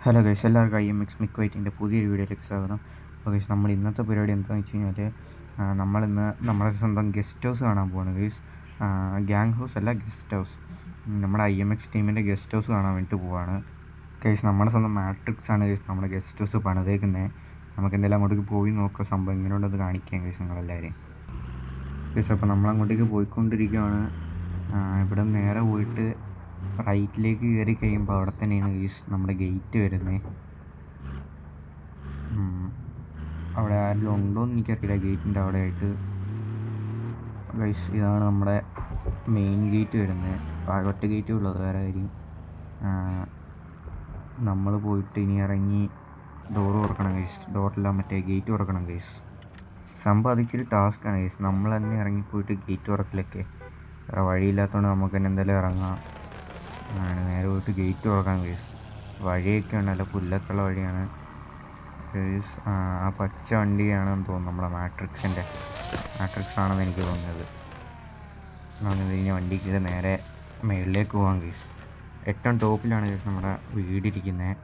Hello guys, എല്ലാവർക്കും IMX മിക്വൈറ്റിൻ്റെ പുതിയൊരു വീഡിയോയിലേക്ക് സ്വാഗതം. അപ്പോൾ ഗൈസ്, നമ്മൾ ഇന്നത്തെ പരിപാടി എന്താണെന്ന് വെച്ച് കഴിഞ്ഞാൽ നമ്മളിന്ന് നമ്മുടെ സ്വന്തം ഗസ്റ്റ് ഹൗസ് കാണാൻ പോവാണ് ഗൈസ്. ഗ്യാങ് ഹൗസ് അല്ല, ഗസ്റ്റ് ഹൗസ്. നമ്മുടെ IMX ടീമിൻ്റെ ഗസ്റ്റ് ഹൗസ് കാണാൻ വേണ്ടിയിട്ട് പോവാണ് ഗൈസ്. നമ്മുടെ സ്വന്തം മാട്രിക്സ് ആണ് ഗൈസ് നമ്മുടെ ഗസ്റ്റ് ഹൗസ് പണിതേക്കുന്നത്. നമുക്ക് എന്തെങ്കിലും അങ്ങോട്ടേക്ക് പോയി നോക്കാം, സംഭവം എങ്ങനെയുണ്ടെന്ന് കാണിക്കാം ഗൈസ് നിങ്ങളെല്ലാവരെയും ഗൈസ്. അപ്പോൾ നമ്മളങ്ങോട്ടേക്ക് പോയിക്കൊണ്ടിരിക്കുകയാണ്. ഇവിടെ നേരെ പോയിട്ട് റൈറ്റിലേക്ക് കയറി കഴിയുമ്പോൾ അവിടെ തന്നെയാണ് ഗൈസ് നമ്മുടെ ഗേറ്റ് വരുന്നത്. അവിടെ ആരെങ്കിലും ഉണ്ടോ എന്ന് എനിക്കറിയില്ല ഗേറ്റിൻ്റെ അവിടെ ആയിട്ട് ഗൈസ്. ഇതാണ് നമ്മുടെ മെയിൻ ഗേറ്റ് വരുന്നത്. ഒറ്റ ഗേറ്റേ ഉള്ളത്, വേറെ കാര്യം. നമ്മൾ പോയിട്ട് ഇനി ഇറങ്ങി ഡോറ് തുറക്കണം ഗൈസ്. ഡോറെല്ലാം മറ്റേ ഗേറ്റ് തുറക്കണം ഗൈസ്. സംഭവം അതിച്ചിരി ടാസ്ക്കാണ് ഗൈസ്. നമ്മൾ തന്നെ ഇറങ്ങിപ്പോയിട്ട് ഗേറ്റ് തുറക്കലൊക്കെ വേറെ വഴിയില്ലാത്തതുകൊണ്ട് നമുക്ക് തന്നെ എന്തായാലും ഇറങ്ങാം. നേരെ പോയിട്ട് ഗേറ്റ് തുറക്കാൻ ഗൈസ്. വഴിയൊക്കെ ഉണ്ട്, നല്ല പുല്ലൊക്കെയുള്ള വഴിയാണ് ഗൈസ്. ആ പച്ച വണ്ടിയാണെന്ന് തോന്നുന്നു നമ്മുടെ മാട്രിക്സ് ആണെന്ന് എനിക്ക് തോന്നുന്നത്. നമുക്ക് കഴിഞ്ഞ വണ്ടിക്ക് നേരെ മുകളിലേക്ക് പോകാം ഗൈസ്. ഏറ്റവും ടോപ്പിലാണ് ഗൈസ് നമ്മുടെ വീടിരിക്കുന്നത്.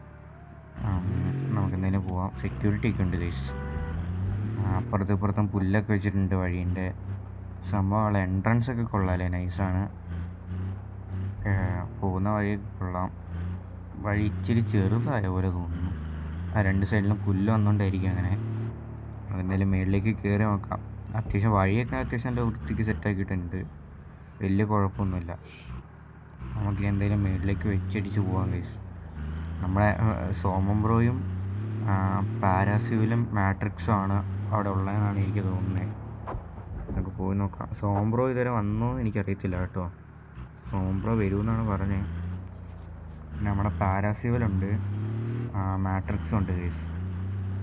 നമുക്ക് എന്തെങ്കിലും പോവാം. സെക്യൂരിറ്റി ഒക്കെ ഉണ്ട് ഗൈസ്. അപ്പുറത്തും പുല്ലൊക്കെ വെച്ചിട്ടുണ്ട് വഴീൻ്റെ. സംഭവം ആളെ എൻട്രൻസ് ഒക്കെ കൊള്ളാമല്ലേ, നൈസാണ്. പോകുന്ന വഴിയൊക്കെ കൊള്ളാം. വഴി ഇച്ചിരി ചെറുതായ പോലെ തോന്നുന്നു. രണ്ട് സൈഡിലും പുല്ല് വന്നുകൊണ്ടായിരിക്കും അങ്ങനെ. എന്തായാലും മുകളിലേക്ക് കയറി നോക്കാം. വഴിയൊക്കെ അത്യാവശ്യം നല്ല വൃത്തിക്ക് സെറ്റാക്കിയിട്ടുണ്ട്, വലിയ കുഴപ്പമൊന്നുമില്ല. നമുക്കിനി എന്തായാലും മുകളിലേക്ക് വെച്ചടിച്ച് പോകാം ഗൈസ്. നമ്മുടെ സോമൻ ബ്രോയും പാരാസിവിലും മാട്രിക്സും ആണ് അവിടെ ഉള്ളതെന്നാണ് എനിക്ക് തോന്നുന്നത്. നമുക്ക് പോയി നോക്കാം. സോമൻ ബ്രോ ഇതുവരെ വന്നോ എന്ന് എനിക്കറിയത്തില്ല കേട്ടോ. സോമൻ ബ്രോ വരുമെന്നാണ് പറഞ്ഞത്. പിന്നെ നമ്മുടെ പാരാസിവലുണ്ട്, മാട്രിക്സും ഉണ്ട് ഗൈസ്.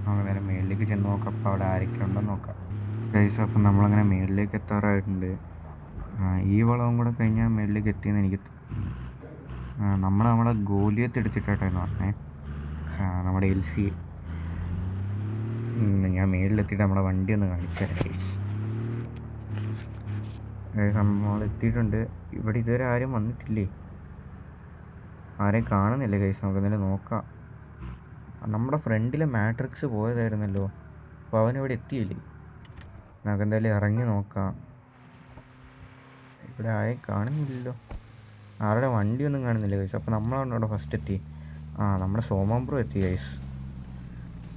നമുക്ക് നേരെ മുകളിലേക്ക് ചെന്ന് നോക്കാം. അപ്പോൾ അവിടെ ആരൊക്കെ ഉണ്ടെന്ന് നോക്കാം ഗൈസ്. അപ്പം നമ്മളങ്ങനെ മുകളിലേക്ക് എത്താറായിട്ടുണ്ട്. ഈ വളവും കൂടെ കഴിഞ്ഞാൽ മുകളിലേക്ക് എത്തിയെന്ന് എനിക്ക് തോന്നുന്നു. നമ്മുടെ ഗോലിയത്ത് എടുത്തിട്ടായിട്ടായിരുന്നു പറഞ്ഞേ, നമ്മുടെ LC. ഞാൻ മുകളിലെത്തിയിട്ട് നമ്മുടെ വണ്ടി ഒന്ന് കാണിച്ചു തരാം ഗൈസ്. നമ്മൾ എത്തിയിട്ടുണ്ട്. ഇവിടെ ഇതുവരെ ആരും വന്നിട്ടില്ലേ, ആരെയും കാണുന്നില്ല ഗൈസ്. നമുക്ക് എന്തായാലും നോക്കാം. നമ്മുടെ ഫ്രണ്ടിലെ മാട്രിക്സ് പോയതായിരുന്നല്ലോ, അപ്പോൾ അവനിവിടെ എത്തിയില്ലേ. നമുക്ക് എന്തായാലും ഇറങ്ങി നോക്കാം. ഇവിടെ ആരെയും കാണുന്നില്ലല്ലോ, ആരുടെ വണ്ടിയൊന്നും കാണുന്നില്ല ഗൈസ്. അപ്പോൾ നമ്മളാണ് ഇവിടെ ഫസ്റ്റ് എത്തി. നമ്മുടെ സോമൻ ബ്രോ എത്തി ഗൈസ്.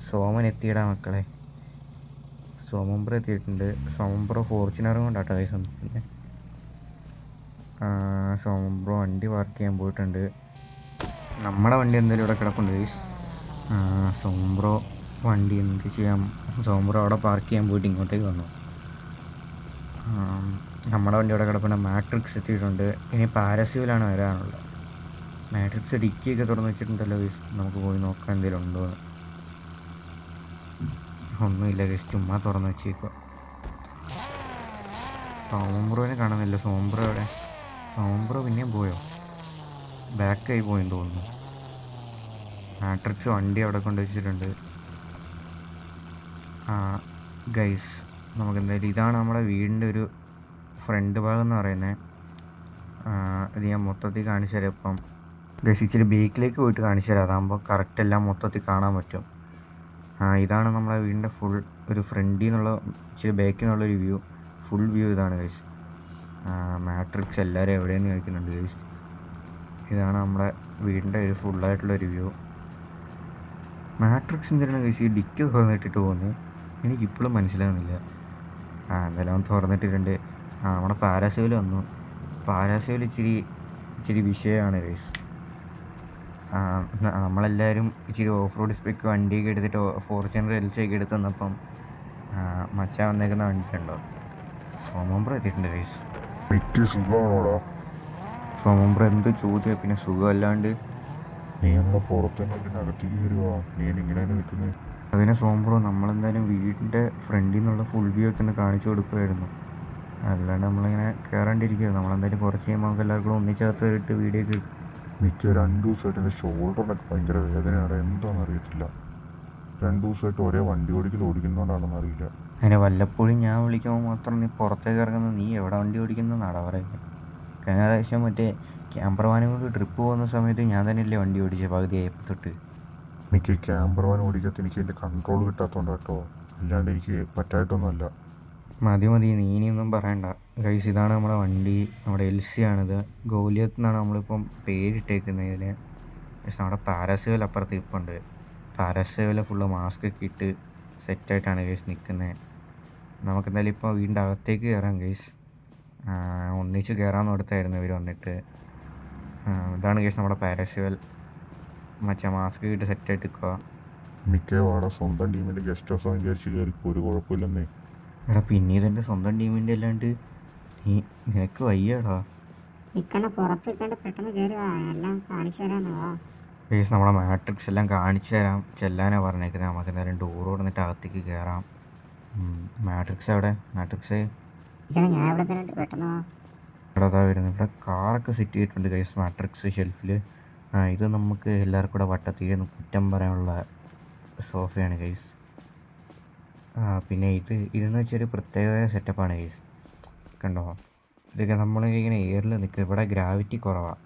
സോമൻ എത്തിയിടാ മക്കളെ. സോമൻ ബ്രോ എത്തിയിട്ടുണ്ട്. സോമൻ ബ്രോ ഫോർച്യൂണറും കൊണ്ടാട്ടോ ഗൈസ്. പിന്നെ സോമൻ ബ്രോ വണ്ടി പാർക്ക് ചെയ്യാൻ പോയിട്ടുണ്ട്. നമ്മുടെ വണ്ടി എന്തായാലും ഇവിടെ കിടപ്പുണ്ട് ഗൈസ്. സോമൻ ബ്രോ വണ്ടി എന്ത് ചെയ്യാം, സോമൻ ബ്രോ അവിടെ പാർക്ക് ചെയ്യാൻ പോയിട്ട് ഇങ്ങോട്ടേക്ക് വന്നു. നമ്മുടെ വണ്ടി അവിടെ കിടപ്പുണ്ട്. മാട്രിക്സ് എത്തിയിട്ടുണ്ട്. ഇനി പാരസ്യൂലാണ് വരാനുള്ളത്. മാട്രിക്സ് ഡിക്കിയൊക്കെ തുറന്ന് വെച്ചിട്ടുണ്ടല്ലോ ഗൈസ്. നമുക്ക് പോയി നോക്കാം എന്തെങ്കിലും ഉണ്ടോ എന്ന്. ഒന്നുമില്ല ഗൈസ്, ചുമ്മാ തുറന്ന് വെച്ചേക്കുക. സോമൻ ബ്രോനെ കാണുന്നില്ല. സോമൻ ബ്രോ എവിടെ? സോമൻ ബ്രോ പിന്നെയും പോയോ? ബാക്കായി പോയെന്ന് തോന്നുന്നു. മാട്രിക്സ് വണ്ടി അവിടെ കൊണ്ട് വെച്ചിട്ടുണ്ട്. ഗൈസ്, നമുക്ക് എന്തായാലും ഇതാണ് നമ്മുടെ വീടിൻ്റെ ഒരു ഫ്രണ്ട് ഭാഗം എന്ന് പറയുന്നത്. ഇത് ഞാൻ മൊത്തത്തിൽ കാണിച്ചു തരാം. ഇപ്പം ഗൈസ് ഇച്ചിരി ബേക്കിലേക്ക് പോയിട്ട് കാണിച്ചു തരാം, അതാകുമ്പോൾ കറക്റ്റ് എല്ലാം മൊത്തത്തിൽ കാണാൻ പറ്റും. ഇതാണ് നമ്മുടെ വീടിൻ്റെ ഫുൾ ഒരു ഫ്രണ്ടിൽ നിന്നുള്ള ഇച്ചിരി ബാക്കിൽ നിന്നുള്ളൊരു വ്യൂ. ഫുൾ വ്യൂ ഇതാണ് ഗൈസ്. മാട്രിക്സ് എല്ലാവരും എവിടെയെന്ന് ചോദിക്കുന്നുണ്ട് ഗൈസ്. ഇതാണ് നമ്മുടെ വീടിൻ്റെ ഒരു ഫുള്ളായിട്ടുള്ളൊരു വ്യൂ. മാട്രിക്സ് എന്തിനാണ് ഗൈസ് ഈ ഡിക്ക് തുറന്നിട്ടിട്ട് പോകുന്നത്, എനിക്കിപ്പോഴും മനസ്സിലാകുന്നില്ല. എന്തായാലും തുറന്നിട്ടിട്ടുണ്ട്. നമ്മുടെ പാരാസൈൽ വന്നു. പാരാസൈൽ ഇച്ചിരി വിഷയമാണ് ഗൈസ്. നമ്മളെല്ലാവരും ഇച്ചിരി ഓഫ് റോഡ് സ്പെക്ക് വണ്ടിയൊക്കെ എടുത്തിട്ട് ഫോർച്യൂണർ LC ഒക്കെ എടുത്ത് വന്നപ്പം മച്ചാൻ വന്നേക്കുന്ന വണ്ടിയുണ്ടോ. സോമൻ ബ്രോ എത്തിയിട്ടുണ്ട് ഗൈസ്. സോമൻ ബ്രോ എന്ത് ചോദ്യം, പിന്നെ സുഖമല്ലാണ്ട് നീ നമ്മളെ പുറത്തേക്ക് വരുവാ, നീ ഇങ്ങനെ നിൽക്കുന്നത്. അതിനെ സോമൻ ബ്രോ നമ്മളെന്തായാലും വീടിൻ്റെ ഫ്രണ്ടിൽ നിന്നുള്ള ഫുൾ വ്യൂ ഒക്കെ ഒന്ന് കാണിച്ചു കൊടുക്കുമായിരുന്നു, അല്ലാണ്ട് നമ്മളിങ്ങനെ കയറാണ്ടിരിക്കുമായിരുന്നു. നമ്മളെന്തായാലും കുറച്ച് കഴിയുമ്പോൾ നമുക്ക് എല്ലാവർക്കും ഒന്നിച്ചകത്ത് ഇട്ട് വീഡിയോ ഒക്കെ എടുക്കും. മിക്ക 2 ദിവസമായിട്ട് എൻ്റെ ഷോൾഡറിനൊക്കെ ഭയങ്കര വേദനയാണ്, എന്താണെന്ന് അറിയത്തില്ല. 2 ദിവസമായിട്ട് ഒരേ വണ്ടി ഓടിക്കുന്നതുകൊണ്ടാണെന്ന് അറിയില്ല. അങ്ങനെ വല്ലപ്പോഴും ഞാൻ വിളിക്കുമ്പോൾ മാത്രം നീ പുറത്തേക്ക് ഇറങ്ങുന്നത്, നീ എവിടെ വണ്ടി ഓടിക്കുന്നതെന്നാണ് പറയുന്നത്. കഴിഞ്ഞ പ്രാവശ്യം മറ്റേ ക്യാമ്പർവാനും കൊണ്ട് ട്രിപ്പ് പോകുന്ന സമയത്ത് ഞാൻ തന്നെയല്ലേ വണ്ടി ഓടിച്ചത് പകുതി ആയപ്പോൾ തൊട്ട്. മിക്ക ക്യാമ്പർമാൻ ഓടിക്കാത്ത എനിക്ക് എൻ്റെ കൺട്രോൾ കിട്ടാത്തതുകൊണ്ട് കേട്ടോ, അല്ലാണ്ട് എനിക്ക് പറ്റായിട്ടൊന്നുമല്ല. മതി മതി, നീ ഇനിയൊന്നും പറയണ്ട ഗൈസ്. ഇതാണ് നമ്മുടെ വണ്ടി, നമ്മുടെ എൽ സി ആണിത്. ഗോലിയത്ത് നിന്നാണ് നമ്മളിപ്പം പേരിട്ടേക്കുന്നത് ഇതിന്. പക്ഷെ നമ്മുടെ പാരാസേവൽ അപ്പുറത്ത് ഇപ്പുണ്ട്. പാരാസേവൽ ഫുള്ള് മാസ്ക് ഒക്കെ ഇട്ട് സെറ്റായിട്ടാണ് ഗൈസ് നിൽക്കുന്നത്. നമുക്കെന്തായാലും ഇപ്പോൾ വീടിൻ്റെ അകത്തേക്ക് കയറാം ഗൈസ്. ഒന്നിച്ച് കയറാമെന്ന് ഓർത്തായിരുന്നു ഇവർ വന്നിട്ട്. ഇതാണ് ഗൈസ് നമ്മുടെ പാരാസേവൽ, മറ്റേ മാസ്ക് ഇട്ട് സെറ്റായിട്ട് നിൽക്കുക. മിക്കവാടെ സ്വന്തം ടീമിൻ്റെ ഗസ്റ്റ് ഹൗസ് വിചാരിച്ച് കയറിക്കും, ഒരു കുഴപ്പമില്ലെന്നേ. എടാ പിന്നെ ഇതെൻ്റെ സ്വന്തം ടീമിൻ്റെ അല്ലാണ്ട് നിനക്ക് വയ്യടാ. നിക്കണ പുറത്ത് നിൽക്കാണ്ട് പെട്ടെന്ന് കയറി വാ, എല്ലാം കാണിച്ചു തരാമെന്നോ. ഗൈസ് നമ്മളെ മാട്രിക്സ് എല്ലാം കാണിച്ചു തരാം ചെല്ലാനാണ് പറഞ്ഞേക്കുന്നത്. നമുക്ക് എന്തായാലും ഡോർ തുറന്നിട്ട് അകത്തേക്ക് കയറാം. മാട്രിക്സ് എവിടെ? മാട്രിക്സ് നിൽക്കണം, ഞാൻ ഇവിടെ തന്നെ ഉണ്ട്, പെട്ടെന്ന് വാ. ഇവിടെ അതാ വരുന്നത്. ഇവിടെ കാറൊക്കെ സെറ്റ് ചെയ്തിട്ടുണ്ട് ഗൈസ് മാട്രിക്സ് ഷെൽഫിൽ. ഇത് നമുക്ക് എല്ലാവർക്കും കൂടെ വട്ടത്തിരുന്ന് കുറ്റം പറയാനുള്ള സോഫയാണ് ഗൈസ്. പിന്നെ ഇതെന്ന് വെച്ചൊരു പ്രത്യേക സെറ്റപ്പാണ് ഗൈസ്. കണ്ടോ, ഇതൊക്കെ നമ്മളിങ്ങനെ എയറിൽ നിൽക്കുക. ഇവിടെ ഗ്രാവിറ്റി കുറവാണ്,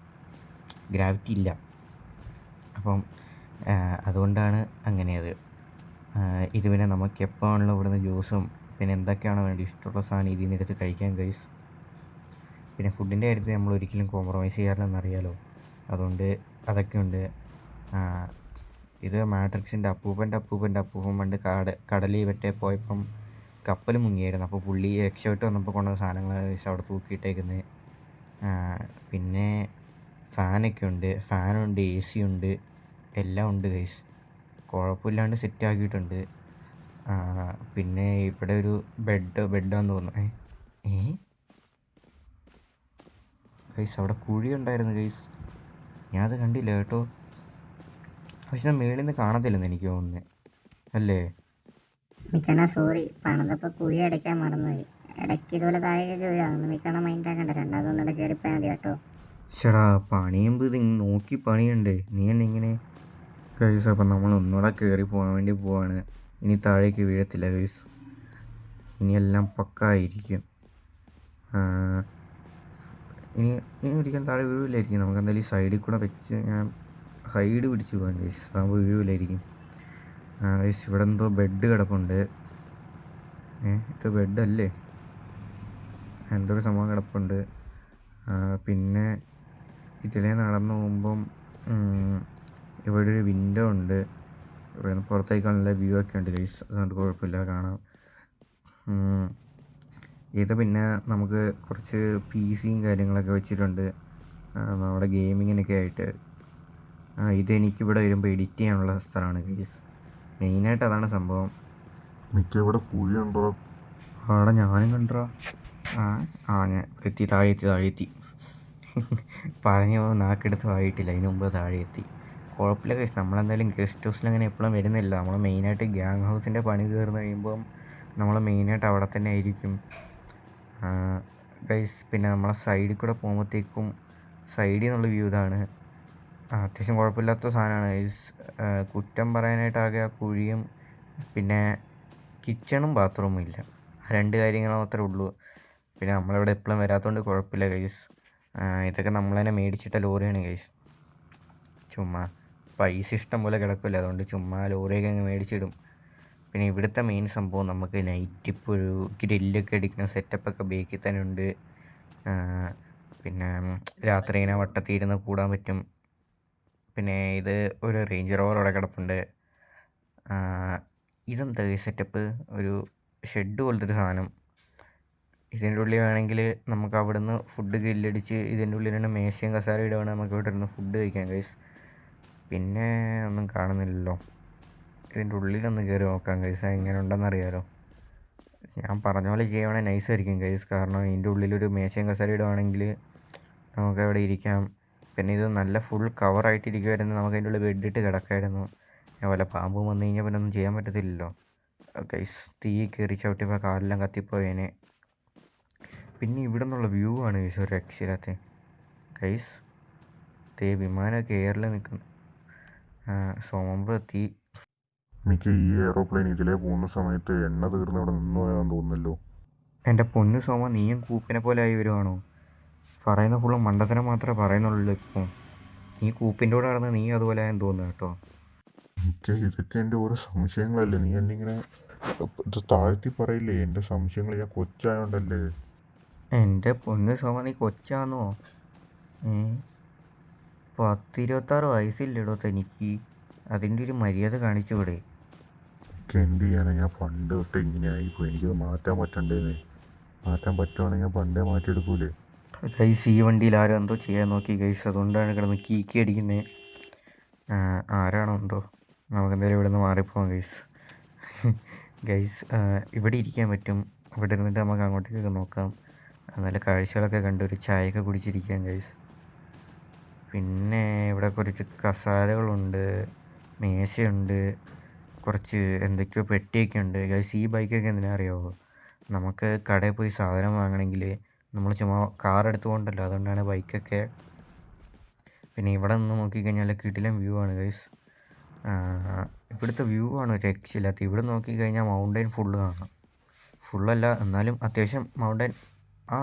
ഗ്രാവിറ്റി ഇല്ല. അപ്പം അതുകൊണ്ടാണ് അങ്ങനെയത്. ഇത് പിന്നെ നമുക്ക് എപ്പോഴാണല്ലോ ഇവിടുന്ന് ജ്യൂസും പിന്നെ എന്തൊക്കെയാണോ വേണ്ടി ഇഷ്ടമുള്ള സാധനം ഇതിൽ നിന്ന് എടുത്ത് കഴിക്കാൻ ഗൈസ്. പിന്നെ ഫുഡിൻ്റെ കാര്യത്തിൽ നമ്മൾ ഒരിക്കലും കോംപ്രമൈസ് ചെയ്യാറില്ലെന്നറിയാലോ, അതുകൊണ്ട് അതൊക്കെ ഉണ്ട്. ഇത് മാട്രിക്സിൻ്റെ അപ്പൂപ്പൻ പണ്ട് കടലിൽ മറ്റേ പോയപ്പം കപ്പൽ മുങ്ങിയായിരുന്നു. അപ്പോൾ പുള്ളി രക്ഷപ്പെട്ട് വന്നപ്പോൾ കൊണ്ടുവന്ന സാധനങ്ങൾ അവിടെ തൂക്കിയിട്ടേക്കുന്നത്. പിന്നെ ഫാനൊക്കെ ഉണ്ട്, ഫാനുണ്ട്, എ സി ഉണ്ട്, എല്ലാം ഉണ്ട് ഗൈസ്. കുഴപ്പമില്ലാണ്ട് സെറ്റ് ആക്കിയിട്ടുണ്ട്. പിന്നെ ഇവിടെ ഒരു ബെഡാന്ന് തോന്നുന്നു. ഗൈസ് അവിടെ കുഴി ഉണ്ടായിരുന്നു ഗൈസ്, ഞാൻ അത് കണ്ടില്ല കേട്ടോ. പക്ഷെ മേളിൽ നിന്ന് കാണത്തില്ലെന്ന് എനിക്ക് തോന്നുന്നത്, അല്ലേ? നിൽക്കണ സോറി, പണിതപ്പോൾ കുഴി അടയ്ക്കാൻ മറന്നുപോയി. ഇടയ്ക്ക് ഇതുപോലെ താഴേക്ക് വീഴാന്ന് നിൽക്കണ മൈൻഡ് ആക്കണ്ട, രണ്ടാമതൊന്നുകൂടെ കയറിപ്പോയാൽ മതി കേട്ടോ. ചേടാ പണിയുമ്പോൾ ഇത് നോക്കി പണിയണ്ടേ, നീ തന്നെ ഇങ്ങനെ. ഗൈസ് അപ്പം നമ്മൾ ഒന്നുകൂടെ കയറി പോകാൻ വേണ്ടി പോവാണ്. ഇനി താഴേക്ക് വീഴത്തില്ല ഗൈസ്, ഇനി എല്ലാം പക്കായിരിക്കും. ഇനി ഒരിക്കലും താഴെ വീഴില്ലായിരിക്കും. നമുക്ക് എന്തായാലും ഈ സൈഡിൽ കൂടെ വെച്ച് ഞാൻ സൈഡ് പിടിച്ച് പോകാം ഗൈസ്, ആകുമ്പോൾ വീഴില്ലായിരിക്കും. ഗൈസ് ഇവിടെ എന്തോ ബെഡ് കിടപ്പുണ്ട്. ഇത് ബെഡല്ലേ, എന്തോ ഒരു സംഭവം കിടപ്പുണ്ട്. പിന്നെ ഇതിലേ നടന്നു പോകുമ്പം ഇവിടെ ഒരു വിൻഡോ ഉണ്ട്. ഇവിടെ നിന്ന് പുറത്തേക്ക് നല്ല വ്യൂ ഒക്കെ ഉണ്ട് ഗൈസ്, അതുകൊണ്ട് കുഴപ്പമില്ല, കാണാം. ഇത് പിന്നെ നമുക്ക് കുറച്ച് പി സിയും കാര്യങ്ങളൊക്കെ വെച്ചിട്ടുണ്ട് നമ്മുടെ ഗെയിമിങ്ങിനൊക്കെ ആയിട്ട്. ഇതെനിക്കിവിടെ വരുമ്പോൾ എഡിറ്റ് ചെയ്യാനുള്ള സ്ഥലമാണ് ഗൈസ്, മെയിനായിട്ട് അതാണ് സംഭവം. മിക്ക ഇവിടെ കുഴിയുണ്ടോ? അവിടെ ഞാനും കണ്ടോ. ഞാൻ താഴെ എത്തി പറഞ്ഞു നാക്കെടുത്ത് ആയിട്ടില്ല, അതിന് മുമ്പ് താഴെ എത്തി. കുഴപ്പമില്ല ഗൈസ്, നമ്മളെന്തായാലും ഗസ്റ്റ് ഹൗസിൽ അങ്ങനെ എപ്പോഴും വരുന്നില്ല. നമ്മൾ മെയിനായിട്ട് ഗ്യാങ് ഹൗസിൻ്റെ പണി തീർന്ന് കഴിയുമ്പം നമ്മൾ മെയിനായിട്ട് അവിടെ തന്നെ ആയിരിക്കും ഗൈസ്. പിന്നെ നമ്മളെ സൈഡിൽ കൂടെ പോകുമ്പോഴത്തേക്കും സൈഡിൽ നിന്നുള്ള വ്യൂ ഇതാണ്. അത്യാവശ്യം കുഴപ്പമില്ലാത്ത സാധനമാണ് ഗൈസ്. കുറ്റം പറയാനായിട്ടാകെ ആ കുഴിയും പിന്നെ കിച്ചണും ബാത്റൂമും ഇല്ല, ആ രണ്ട് കാര്യങ്ങൾ മാത്രമേ ഉള്ളൂ. പിന്നെ നമ്മളിവിടെ എപ്പോഴും വരാത്തതുകൊണ്ട് കുഴപ്പമില്ല ഗൈസ്. ഇതൊക്കെ നമ്മൾ തന്നെ മേടിച്ചിട്ട ലോറിയാണ് ഗൈസ്. ചുമ്മാ പൈസ ഇഷ്ടം പോലെ കിടക്കില്ല, അതുകൊണ്ട് ചുമ്മാ ലോറിയൊക്കെ അങ്ങ് മേടിച്ചിടും. പിന്നെ ഇവിടുത്തെ മെയിൻ സംഭവം നമുക്ക് നൈറ്റ് ഇപ്പോൾ ഒരു ഗ്രില്ലൊക്കെ അടിക്കുന്ന സെറ്റപ്പൊക്കെ ബേക്കിൽ തന്നെ ഉണ്ട്. പിന്നെ രാത്രി ഇങ്ങനെ വട്ടത്തിരുന്ന് കൂടാൻ പറ്റും. പിന്നെ ഇത് ഒരു റേഞ്ച് റോവർ അവിടെ കിടപ്പുണ്ട്. ഇതെന്താ സെറ്റപ്പ്, ഒരു ഷെഡ് പോലത്തെ ഒരു സാധനം. ഇതിൻ്റെ ഉള്ളിൽ വേണമെങ്കിൽ നമുക്ക് അവിടുന്ന് ഫുഡ് ഗ്രില്ലടിച്ച് ഇതിൻ്റെ ഉള്ളിൽ തന്നെ മേശയും കസാര ഇടുകയാണെങ്കിൽ നമുക്ക് ഇവിടെ ഇരുന്ന് ഫുഡ് കഴിക്കാം ഗൈസ്. പിന്നെ ഒന്നും കാണുന്നില്ലല്ലോ, ഇതിൻ്റെ ഉള്ളിലൊന്ന് കയറി നോക്കാം ഗൈസ്, എങ്ങനെ ഉണ്ടെന്ന് അറിയാമല്ലോ. ഞാൻ പറഞ്ഞ പോലെ ചെയ്യുവാണെങ്കിൽ നൈസായിരിക്കും ഗൈസ്, കാരണം ഇതിൻ്റെ ഉള്ളിലൊരു മേശയും കസാര ഇടുവാണെങ്കിൽ നമുക്ക് അവിടെ ഇരിക്കാം. പിന്നെ ഇത് നല്ല ഫുൾ കവറായിട്ടിരിക്കുമായിരുന്നു, നമുക്ക് അതിൻ്റെ ഉള്ളിൽ ബെഡിട്ട് കിടക്കായിരുന്നു. അതുപോലെ പാമ്പ് വന്നു കഴിഞ്ഞാൽ പിന്നെ ഒന്നും ചെയ്യാൻ പറ്റത്തില്ലല്ലോ ഗൈസ്. തീ കയറി ചവിട്ടിയപ്പോൾ കാലെല്ലാം കത്തിപ്പോയേനെ. പിന്നെ ഇവിടെ നിന്നുള്ള വ്യൂ ആണ് ഗൈസ് ഒരു രക്ഷയില്ലാത്ത ഗൈസ്. വിമാനമൊക്കെ എയറിൽ നിൽക്കുന്നു. സോമമ്പ് എത്തി. മിക്ക ഈ എയറോപ്ലെയിൻ ഇതിലേ പോകുന്ന സമയത്ത് എണ്ണ തീർന്ന് ഇവിടെ നിന്ന് പോയാന്ന് തോന്നുന്നല്ലോ. എൻ്റെ പൊന്നു സോമ, നീയും കൂപ്പിനെ പോലെ ആയി വരുവാണോ? പറയുന്ന ഫുള്ള് മണ്ടത്തരം മാത്രമേ പറയുന്നുള്ളൂ. ഇപ്പോൾ നീ കൂപ്പിൻ്റെ കൂടെ നടന്ന് നീ അതുപോലെ ആയെന്ന് തോന്നുന്നു കേട്ടോ. ഇതൊക്കെ എൻ്റെ ഓരോ സംശയങ്ങളല്ലേ, നീ എന്നിങ്ങനെ ഇത് താഴ്ത്തി പറയില്ലേ. എൻ്റെ സംശയങ്ങൾ ഞാൻ കൊച്ചായോണ്ടല്ലേ. എൻ്റെ പൊന്ന് സോമ, നീ കൊച്ചാന്നോ? 10-26 വയസ്സില്ലടോ തനിക്ക്. അതിൻ്റെ ഒരു മര്യാദ കാണിച്ചു കൂടെ? എന്ത് ചെയ്യാനാ, ഞാൻ പണ്ട് തൊട്ട് ഇങ്ങനെ ആയിപ്പോയി. എനിക്കത് മാറ്റാൻ പറ്റണ്ടേന്നേ. മാറ്റാൻ പറ്റുവാണെങ്കിൽ ഞാൻ പണ്ടേ മാറ്റിയെടുക്കൂലേ. ഗൈസ്, ഈ വണ്ടിയിൽ ആരും എന്തോ ചെയ്യാൻ നോക്കി ഗൈസ്, അതുകൊണ്ടാണ് കിടന്ന് കീക്കി അടിക്കുന്നത്. ആരാണോ എന്തോ. നമുക്കെന്തായാലും ഇവിടെ നിന്ന് മാറിപ്പോവാം ഗൈസ്. ഗൈസ്, ഇവിടെ ഇരിക്കാൻ പറ്റും. ഇവിടെ ഇരുന്നിട്ട് നമുക്ക് അങ്ങോട്ടേക്കൊക്കെ നോക്കാം. നല്ല കാഴ്ചകളൊക്കെ കണ്ട് ഒരു ചായയൊക്കെ കുടിച്ചിരിക്കാം ഗൈസ്. പിന്നെ ഇവിടെ കുറച്ച് കസാരകളുണ്ട്, മേശയുണ്ട്, കുറച്ച് എന്തൊക്കെയോ പെട്ടിയൊക്കെ ഉണ്ട് ഗൈസ്. ഈ ബൈക്കൊക്കെ എന്തിനാ അറിയാമോ? നമുക്ക് കടയിൽ പോയി സാധനം വാങ്ങണമെങ്കിൽ നമ്മൾ ചുമ്മാ കാർ എടുത്തുകൊണ്ടല്ലോ, അതുകൊണ്ടാണ് ബൈക്കൊക്കെ. പിന്നെ ഇവിടെ നിന്ന് നോക്കിക്കഴിഞ്ഞാൽ കിടിലൻ വ്യൂ ആണ് ഗൈസ്. ഇവിടുത്തെ വ്യൂ ആണ് ഒരു രക്ഷയില്ലാത്ത. ഇവിടെ നോക്കിക്കഴിഞ്ഞാൽ മൗണ്ടൈൻ ഫുള്ള് കാണാം. ഫുള്ളല്ല എന്നാലും അത്യാവശ്യം മൗണ്ടൈൻ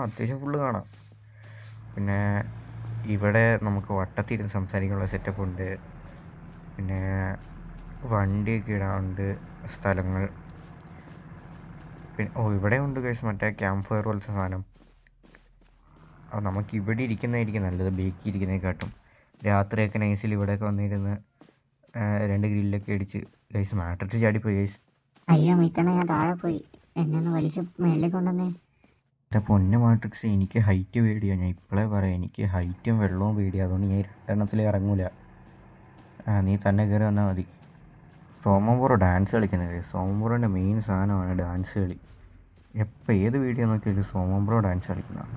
അത്യാവശ്യം ഫുള്ള് കാണാം. പിന്നെ ഇവിടെ നമുക്ക് വട്ടത്തിരുന്ന് സംസാരിക്കാനുള്ള സെറ്റപ്പ് ഉണ്ട്. പിന്നെ വണ്ടിയൊക്കെ ഇടാറുണ്ട് സ്ഥലങ്ങൾ. പിന്നെ ഇവിടെ ഉണ്ട് ഗൈസ് മറ്റേ ക്യാമ്പ് ഫയർ പോലത്തെ സാധനം. അത് നമുക്ക് ഇവിടെ ഇരിക്കുന്നതായിരിക്കും നല്ലത്, ബേക്കി ഇരിക്കുന്നതിനെക്കാട്ടും. രാത്രിയൊക്കെ നൈസിൽ ഇവിടെയൊക്കെ വന്നിരുന്ന് 2 ഗ്രില്ലൊക്കെ അടിച്ച്. ഗൈസ് മാട്രിക്സ് ചാടിപ്പോയി ഗൈസ്. അയ്യോ മിക്കണ, ഞാൻ താഴെ പോയി. എന്നെ ഒന്ന് വലിച്ച് മേളിൽ കൊണ്ടുവന്നേ. എൻ്റെ പൊന്ന മാട്രിക്സ്, എനിക്ക് ഹൈറ്റ് പേടിയാണ്. ഞാൻ ഇപ്പോഴേ പറയാം, എനിക്ക് ഹൈറ്റും വെള്ളവും പേടിയാണ്. അതുകൊണ്ട് ഞാൻ 2 ഇറങ്ങൂല. നീ തന്നെ കയറി വന്നാൽ മതി. സോമംപുറ ഡാൻസ് കളിക്കുന്നത് ഗൈസ്. സോമംപുറൻ്റെ മെയിൻ സാധനമാണ് ഡാൻസ് കളി. എപ്പോൾ ഏത് വീഡിയോ നോക്കിയാലും സോമംപുറ ഡാൻസ് കളിക്കുന്നതാണ്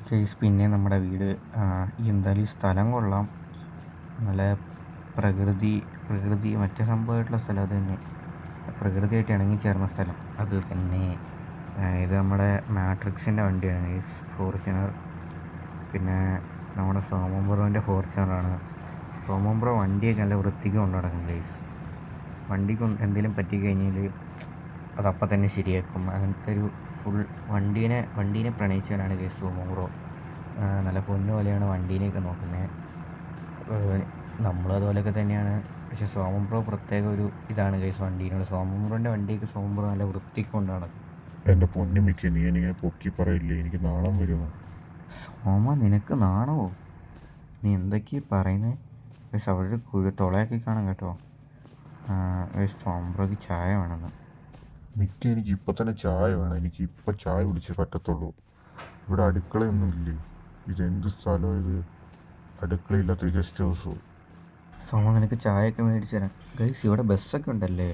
ഗൈസ്. പിന്നെ നമ്മുടെ വീട് എന്തായാലും ഈ സ്ഥലം കൊള്ളാം. നല്ല പ്രകൃതി മറ്റേ സംഭവമായിട്ടുള്ള സ്ഥലം അത് തന്നെ. പ്രകൃതിയായിട്ട് ഇണങ്ങിച്ചേർന്ന സ്ഥലം അത് തന്നെ. ഇത് നമ്മുടെ മാട്രിക്സിൻ്റെ വണ്ടിയാണ് ഗൈസ്, ഫോർച്യൂണർ. പിന്നെ നമ്മുടെ സോമംപുറൻ്റെ ഫോർച്യൂണറാണ്. സോമംപുറ വണ്ടിയൊക്കെ നല്ല വൃത്തിക്ക് കൊണ്ടു നടക്കും ഗൈസ്. വണ്ടിക്ക് എന്തെങ്കിലും പറ്റിക്കഴിഞ്ഞാൽ അതപ്പം തന്നെ ശരിയാക്കും. അങ്ങനത്തെ ഒരു ഫുൾ വണ്ടീനെ പ്രണയിച്ചവനാണ് ഗൈസ് സോമംപുറ. നല്ല പൊന്നു പോലെയാണ് വണ്ടീനെയൊക്കെ നോക്കുന്നത്. നമ്മളതുപോലെയൊക്കെ തന്നെയാണ്. പക്ഷേ സോമംപുറ പ്രത്യേക ഒരു ഇതാണ് ഗൈസ് വണ്ടീനോട്. സോമംപുറൻ്റെ വണ്ടിയൊക്കെ സോമംപുറ നല്ല വൃത്തിക്ക് കൊണ്ട് നടക്കും. എൻ്റെ പൊന്നുമിക്ക, നീ എനിങ്ങനെ പൊക്കി പറയില്ലേ, എനിക്ക് നാണം വരുമോ? സോമ, നിനക്ക് നാണമോ? നീ എന്തൊക്കെയാണ് പറയുന്നത് ഗൈസ്? അവിടെ ഒരു തുളയാക്കി കാണാം കേട്ടോ. ഗൈസ്, സോമംപുറയ്ക്ക് ചായ വേണമെന്ന്. മിക്ക എനിക്ക് ഇപ്പം തന്നെ ചായ വേണം. എനിക്ക് ഇപ്പം ചായ കുടിച്ചേ പറ്റത്തുള്ളൂ. ഇവിടെ അടുക്കളയൊന്നും ഇല്ലേ? ഇതെന്ത് സ്ഥലമോ ഇത്? അടുക്കളയില്ലാത്ത ഗസ്റ്റ് ഹൗസോ? സോമ, നിനക്ക് ചായയൊക്കെ മേടിച്ചു തരാം ഗൈസ്. ഇവിടെ ബസ്സൊക്കെ ഉണ്ടല്ലേ.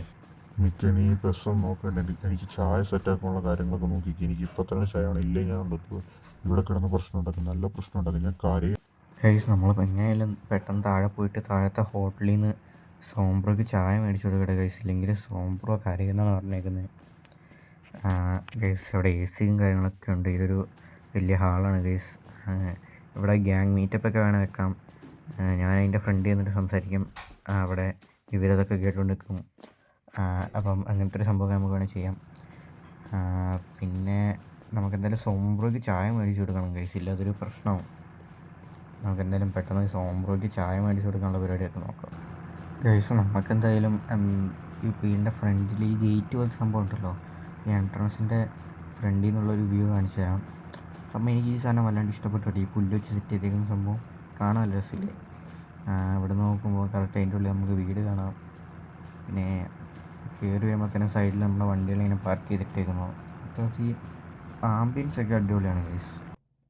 മിക്ക നീ ബസ്സൊന്നും നോക്കണ്ട. എനിക്ക് ചായ സെറ്റാക്കാനുള്ള കാര്യങ്ങളൊക്കെ നോക്കിക്ക്. എനിക്ക് ഇപ്പം തന്നെ ചായ വേണം. ഇല്ലേ ഞാൻ ഉണ്ടാക്കുക ഇവിടെ കിടന്ന് പ്രശ്നം ഉണ്ടാക്കും, നല്ല പ്രശ്നം ഉണ്ടാക്കും. ഞാൻ കാര്യം ഗൈസ്, നമ്മൾ എങ്ങനെയായാലും പെട്ടെന്ന് താഴെ പോയിട്ട് താഴത്തെ ഹോട്ടലിൽ നിന്ന് സോംബ്രോയ്ക്ക് ചായ മേടിച്ചു കൊടുക്കട്ടെ ഗൈസ്. ഇല്ലെങ്കിൽ സോംബ്രോ കരയുന്നതാണ് പറഞ്ഞേക്കുന്നത്. ഗൈസ്, ഇവിടെ AC കാര്യങ്ങളൊക്കെ ഉണ്ട്. ഇതൊരു വലിയ ഹാളാണ് ഗൈസ്. ഇവിടെ ഗ്യാങ് മീറ്റപ്പൊക്കെ വേണം വെക്കാം. ഞാൻ അതിൻ്റെ ഫ്രണ്ടിൽ നിന്നിട്ട് സംസാരിക്കും. അവിടെ ഇവരതൊക്കെ കേട്ടുകൊണ്ട് നിൽക്കും. അപ്പം അങ്ങനത്തെ ഒരു സംഭവം നമുക്ക് വേണമെങ്കിൽ ചെയ്യാം. പിന്നെ നമുക്കെന്തായാലും സോംബ്രോയ്ക്ക് ചായ മേടിച്ചു കൊടുക്കണം ഗൈസ്, ഇല്ലാതൊരു പ്രശ്നമാവും. നമുക്കെന്തായാലും പെട്ടെന്ന് സോംബ്രോയ്ക്ക് ചായ മേടിച്ചു കൊടുക്കാനുള്ള പരിപാടിയൊക്കെ നോക്കാം ഗൈസ്. നമുക്കെന്തായാലും ഈ വീടിൻ്റെ ഫ്രണ്ടിൽ ഈ ഗേറ്റ് പോലത്തെ സംഭവം ഉണ്ടല്ലോ, ഈ എൻട്രൻസിൻ്റെ ഫ്രണ്ടിൽ നിന്നുള്ളൊരു വ്യൂ കാണിച്ചു തരാം. സംഭവം എനിക്ക് ഈ സാധനം വല്ലാണ്ട് ഇഷ്ടപ്പെട്ടു. ഈ പുല്ല് വെച്ച് സെറ്റ് ചെയ്തേക്കുന്ന സംഭവം കാണാൻ നല്ല രസമില്ലേ? ഇവിടെ നോക്കുമ്പോൾ കറക്റ്റ് അതിൻ്റെ ഉള്ളിൽ നമുക്ക് വീട് കാണാം. പിന്നെ കയറി വരുമ്പോൾ തന്നെ സൈഡിൽ നമ്മുടെ വണ്ടികളിങ്ങനെ പാർക്ക് ചെയ്തിട്ടേക്കുന്നു. അത്യാവശ്യം ഈ ആംബിയൻസ് ഒക്കെ അടിപൊളിയാണ് ഗൈസ്.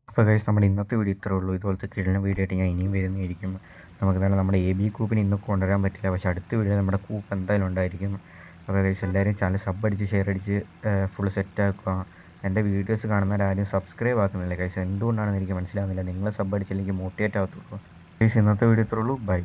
അപ്പോൾ ഗൈസ്, നമ്മുടെ ഇന്നത്തെ വീഡിയോ ഇത്രേ ഉള്ളൂ. ഇതുപോലത്തെ കിഴന്ന വീഡിയോ ആയിട്ട് ഞാൻ ഇനിയും വരുന്നതായിരിക്കും. നമുക്ക് തന്നെ നമ്മുടെ AB കൂപ്പിന് ഇന്ന് കൊണ്ടുവരാൻ പറ്റില്ല, പക്ഷേ അടുത്ത വീഡിയോ നമ്മുടെ കൂപ്പ് എന്തായാലും ഉണ്ടായിരിക്കും. അപ്പോൾ ഗൈസ്, എല്ലാവരും ചാനൽ സബ് അടിച്ച് ഷെയർ അടിച്ച് ഫുൾ സെറ്റാക്കുക. എൻ്റെ വീഡിയോസ് കാണുന്നവരാരും സബ്സ്ക്രൈബ് ആക്കുന്നില്ല ഗൈസ്. എന്തുകൊണ്ടാണെന്ന് എനിക്ക് മനസ്സിലാകുന്നില്ല. നിങ്ങൾ സബ് അടിച്ചില്ലെങ്കിൽ മോട്ടിവേറ്റ് ആകത്തുള്ളൂ ഗൈസ്. ഇന്നത്തെ വീഡിയോ ഇത്രേ ഉള്ളൂ. ബൈ.